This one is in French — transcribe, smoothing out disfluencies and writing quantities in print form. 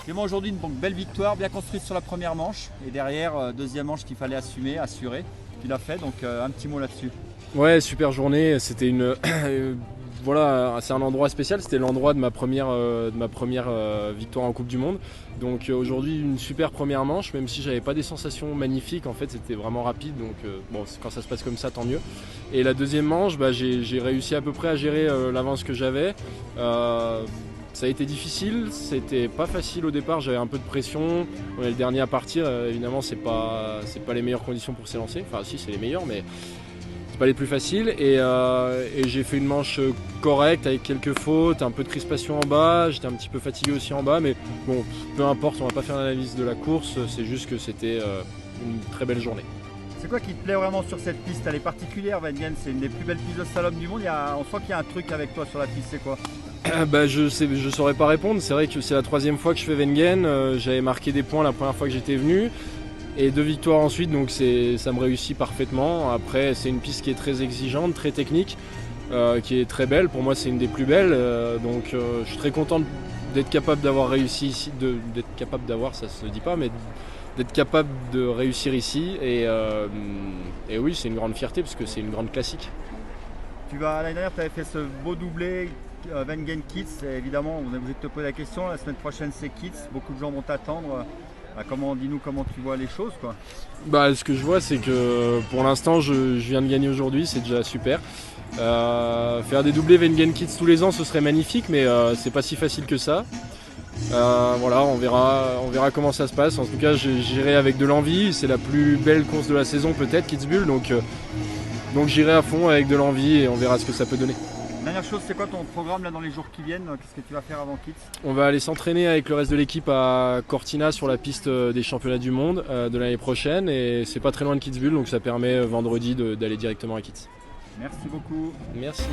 Clément, aujourd'hui, une belle victoire, bien construite sur la première manche. Et derrière, deuxième manche qu'il fallait assurer. Tu l'as fait, donc un petit mot là-dessus. Ouais, super journée. C'était une. Voilà, c'est un endroit spécial. C'était l'endroit de ma première victoire en Coupe du Monde. Donc aujourd'hui, une super première manche, même si j'avais pas des sensations magnifiques. En fait, c'était vraiment rapide. Donc bon, quand ça se passe comme ça, tant mieux. Et la deuxième manche, j'ai réussi à peu près à gérer l'avance que j'avais. Ça a été difficile, c'était pas facile au départ, j'avais un peu de pression. On est le dernier à partir, évidemment c'est pas les meilleures conditions pour s'élancer. Enfin si, c'est les meilleures, mais c'est pas les plus faciles. Et j'ai fait une manche correcte avec quelques fautes, un peu de crispation en bas, j'étais un petit peu fatigué aussi en bas, mais bon, peu importe, on va pas faire l'analyse de la course, c'est juste que c'était une très belle journée. C'est quoi qui te plaît vraiment sur cette piste? Elle est particulière, Wengen, c'est une des plus belles pistes de slalom du monde. On sent qu'il y a un truc avec toi sur la piste, c'est quoi? Je saurais pas répondre, c'est vrai que c'est la troisième fois que je fais Wengen, j'avais marqué des points la première fois que j'étais venu et 2 victoires ensuite, donc ça me réussit parfaitement. Après c'est une piste qui est très exigeante, très technique, qui est très belle, pour moi c'est une des plus belles, donc je suis très content d'être capable d'avoir réussi ici, d'être capable d'avoir, ça se dit pas, mais d'être capable de réussir ici et oui, c'est une grande fierté parce que c'est une grande classique. L'année dernière, tu avais fait ce beau doublé Wengen Kids, et évidemment on est obligé de te poser la question, la semaine prochaine c'est Kids, beaucoup de gens vont t'attendre. Dis-nous comment tu vois les choses, quoi. Ce que je vois, c'est que pour l'instant je viens de gagner aujourd'hui, c'est déjà super. Faire des doublés Wengen Kids tous les ans ce serait magnifique, mais c'est pas si facile que ça. Voilà, on verra comment ça se passe. En tout cas, j'irai avec de l'envie. C'est la plus belle course de la saison peut-être, Kitzbühel. Donc j'irai à fond avec de l'envie et on verra ce que ça peut donner. Dernière chose, c'est quoi ton programme là dans les jours qui viennent? Qu'est-ce que tu vas faire avant Kids? On va aller s'entraîner avec le reste de l'équipe à Cortina sur la piste des championnats du monde de l'année prochaine. Et c'est pas très loin de Kitzbühel, donc ça permet vendredi d'aller directement à Kids. Merci beaucoup. Merci.